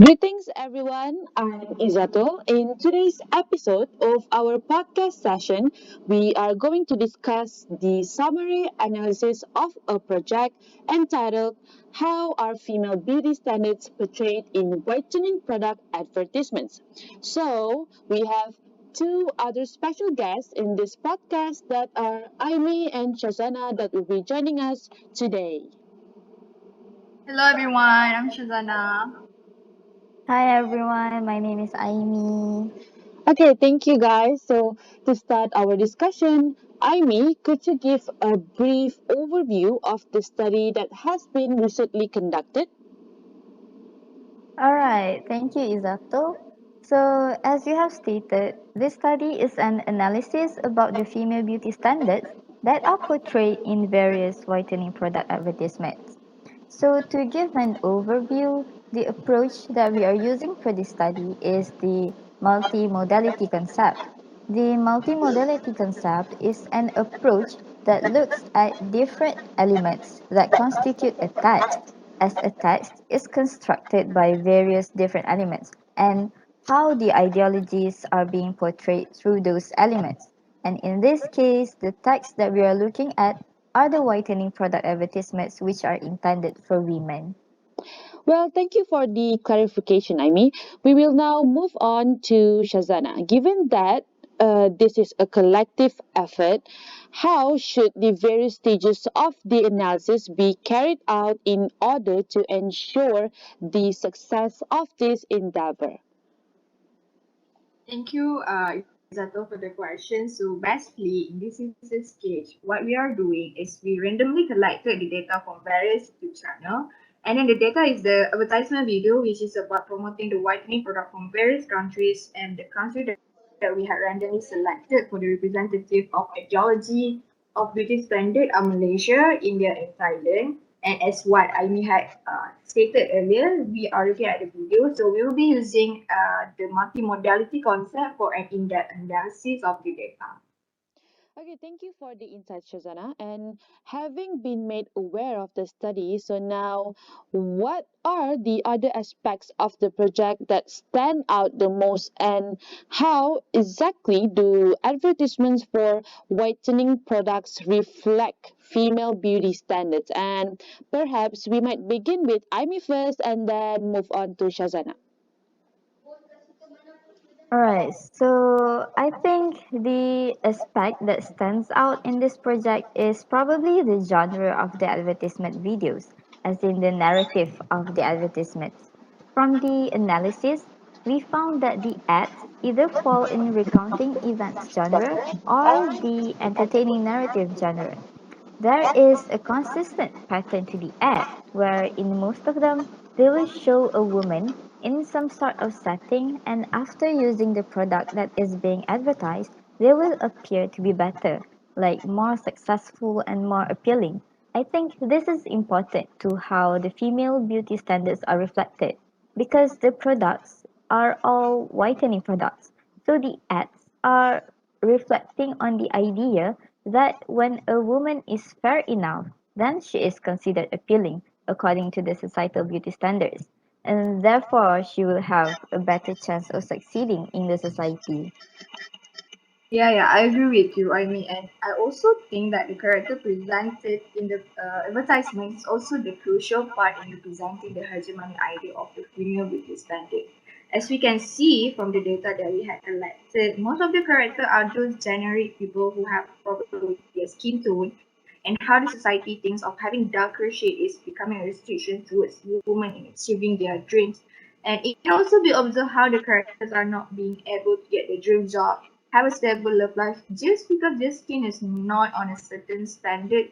Greetings, everyone. I'm Izato. In today's episode of our podcast session, we are going to discuss the summary analysis of a project entitled How Are Female Beauty Standards Portrayed in Whitening Product Advertisements? So, we have two other special guests in this podcast that are Aimi and Shazana that will be joining us today. Hello everyone, I'm Shazana. Hi everyone, my name is Aimi. Okay, thank you guys. So, to start our discussion, Aimi, could you give a brief overview of the study that has been recently conducted? Alright, thank you Izato. So, as you have stated, this study is an analysis about the female beauty standards that are portrayed in various whitening product advertisements. So, to give an overview, the approach that we are using for this study is the multimodality concept. The multimodality concept is an approach that looks at different elements that constitute a text, as a text is constructed by various different elements, and how the ideologies are being portrayed through those elements. And in this case, the text that we are looking at are the whitening product advertisements which are intended for women. Well, thank you for the clarification, Aimi. We will now move on to Shazana. Given that this is a collective effort, how should the various stages of the analysis be carried out in order to ensure the success of this endeavor? Thank you, Izato, for the question. So basically, in this research stage, what we are doing is we randomly collected the data from various YouTube channel, and then the data is the advertisement video, which is about promoting the whitening product from various countries, and the country that we had randomly selected for the representative of ideology of beauty standard are Malaysia, India, and Thailand. And as what Aimi had stated earlier, we are looking at the video. So we will be using the multimodality concept for an in-depth analysis of the data. Okay, thank you for the insight, Shazana. And having been made aware of the study, so now what are the other aspects of the project that stand out the most, and how exactly do advertisements for whitening products reflect female beauty standards? And perhaps we might begin with Amy first and then move on to Shazana. Alright, so I think the aspect that stands out in this project is probably the genre of the advertisement videos, as in the narrative of the advertisements. From the analysis, we found that the ads either fall in recounting events genre or the entertaining narrative genre. There is a consistent pattern to the ad, where in most of them, they will show a woman in some sort of setting, and after using the product that is being advertised, they will appear to be better, like more successful and more appealing. I think this is important to how the female beauty standards are reflected because the products are all whitening products. So the ads are reflecting on the idea that when a woman is fair enough, then she is considered appealing according to the societal beauty standards, and therefore she will have a better chance of succeeding in the society. Yeah, I agree with you. I mean, and I also think that the character presented in the advertisement is also the crucial part in representing the hegemonic idea of the female beauty standard. As we can see from the data that we had collected, most of the characters are those generic people who have probably a skin tone, and how the society thinks of having darker shade is becoming a restriction towards women in achieving their dreams. And it can also be observed how the characters are not being able to get their dream job, have a stable love life, just because their skin is not on a certain standard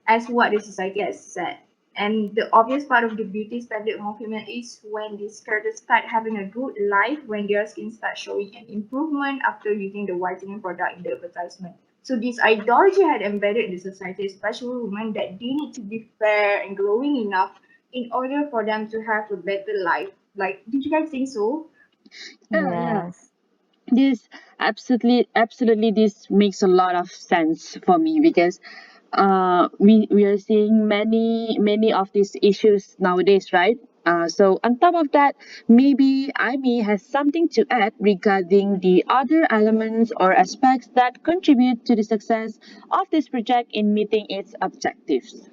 as what the society has set. And the obvious part of the beauty standard movement is when these characters start having a good life, when their skin starts showing an improvement after using the whitening product in the advertisement. So this ideology had embedded in the society, especially women, that they need to be fair and glowing enough in order for them to have a better life. Like, did you guys think so? Yeah. Yes. This absolutely this makes a lot of sense for me because we are seeing many of these issues nowadays, right? So, on top of that, maybe Amy has something to add regarding the other elements or aspects that contribute to the success of this project in meeting its objectives.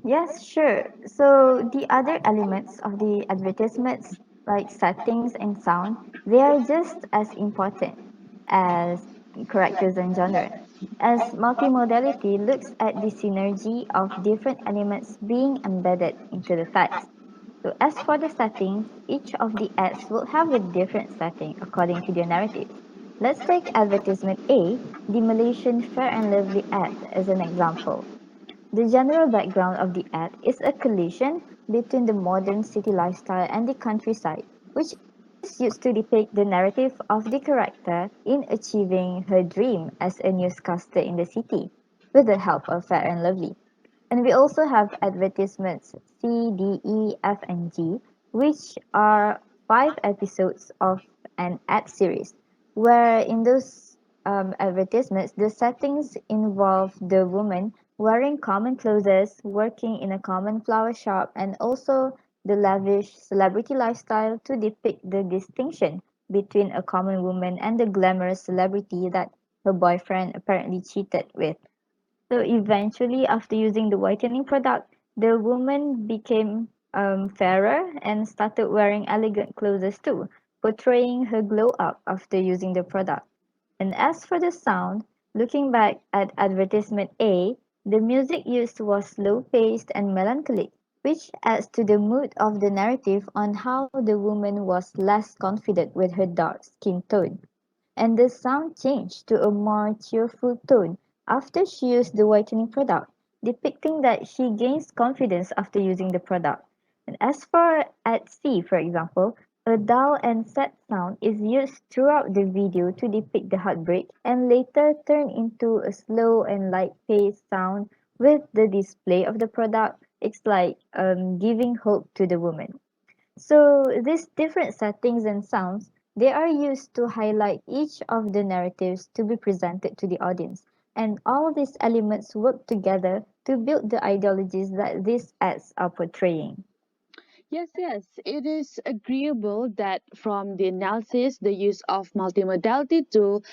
Yes, sure. So the other elements of the advertisements, like settings and sound, they are just as important as characters and genre. As multimodality looks at the synergy of different elements being embedded into the text. So as for the settings, each of the ads will have a different setting according to their narratives. Let's take advertisement A, the Malaysian Fair and Lovely ad, as an example. The general background of the ad is a collision between the modern city lifestyle and the countryside, which is used to depict the narrative of the character in achieving her dream as a newscaster in the city with the help of Fair and Lovely. And we also have advertisements C, D, E, F, and G, which are 5 episodes of an ad series, where in those advertisements, the settings involve the woman wearing common clothes, working in a common flower shop, and also the lavish celebrity lifestyle to depict the distinction between a common woman and the glamorous celebrity that her boyfriend apparently cheated with. So eventually, after using the whitening product, the woman became fairer and started wearing elegant clothes too, portraying her glow up after using the product. And as for the sound, looking back at advertisement A, the music used was slow paced and melancholic, which adds to the mood of the narrative on how the woman was less confident with her dark skin tone, and the sound changed to a more cheerful tone after she used the whitening product, depicting that she gains confidence after using the product. And as for at sea, for example, a dull and sad sound is used throughout the video to depict the heartbreak and later turn into a slow and light paced sound with the display of the product. It's like giving hope to the woman. So these different settings and sounds, they are used to highlight each of the narratives to be presented to the audience. And all these elements work together to build the ideologies that these ads are portraying. Yes, yes, it is agreeable that from the analysis, the use of multimodality tool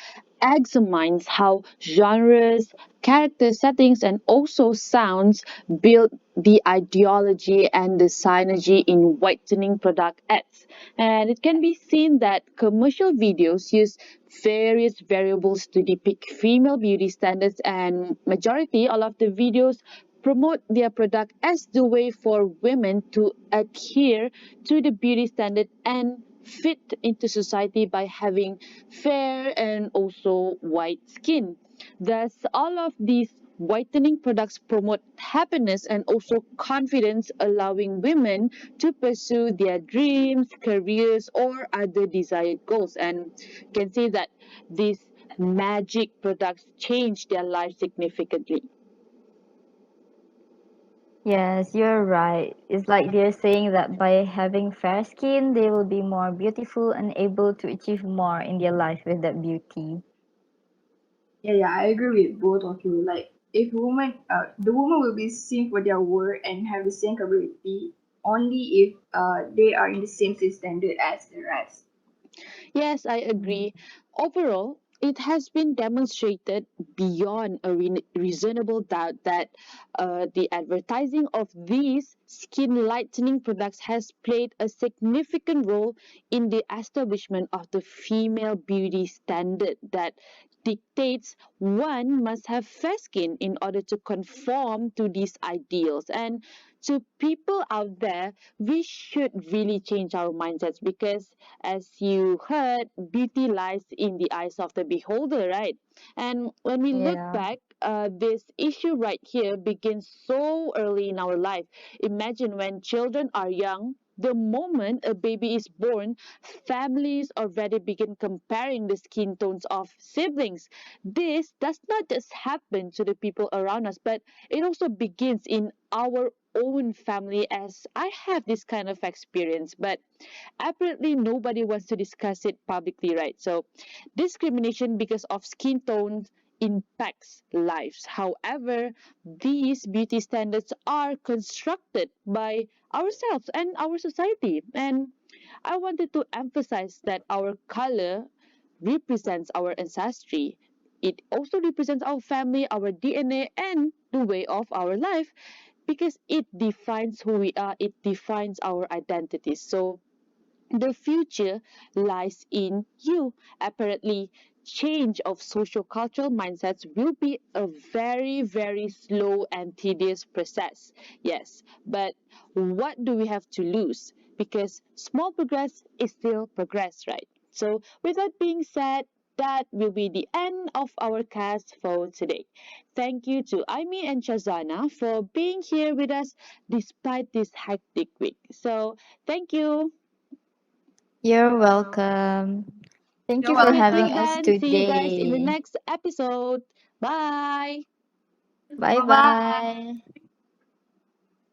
examines how genres, character settings, and also sounds build the ideology and the synergy in whitening product ads. And it can be seen that commercial videos use various variables to depict female beauty standards, and majority all of the videos promote their product as the way for women to adhere to the beauty standard and fit into society by having fair and also white skin. Thus, all of these whitening products promote happiness and also confidence, allowing women to pursue their dreams, careers, or other desired goals. And you can see that these magic products change their life significantly. Yes, you're right. It's like they're saying that by having fair skin, they will be more beautiful and able to achieve more in their life with that beauty. Yeah, yeah, I agree with both of you. Like, if women, the woman will be seen for their work and have the same capability only if they are in the same standard as the rest. Yes, I agree. Overall, it has been demonstrated beyond a reasonable doubt that the advertising of these skin lightening products has played a significant role in the establishment of the female beauty standard that dictates one must have fair skin in order to conform to these ideals. And to people out there, we should really change our mindsets because as you heard, beauty lies in the eyes of the beholder, right? And when we look Yeah. back, this issue right here begins so early in our life. Imagine when children are young. The moment a baby is born, families already begin comparing the skin tones of siblings. This does not just happen to the people around us, but it also begins in our own family, as I have this kind of experience. But apparently nobody wants to discuss it publicly, right? So discrimination because of skin tone impacts lives. However, these beauty standards are constructed by ourselves and our society. And I wanted to emphasize that our color represents our ancestry. It also represents our family, our DNA, and the way of our life because it defines who we are, it defines our identities. So the future lies in you. Apparently, change of social-cultural mindsets will be a very, very slow and tedious process. Yes, but what do we have to lose? Because small progress is still progress, right? So, with that being said, that will be the end of our cast for today. Thank you to Aimi and Shazana for being here with us despite this hectic week. So, thank you. You're welcome. Thank You're you for Pretty having welcome. us then. See you guys in the today. next episode. Bye. Bye Bye bye. bye.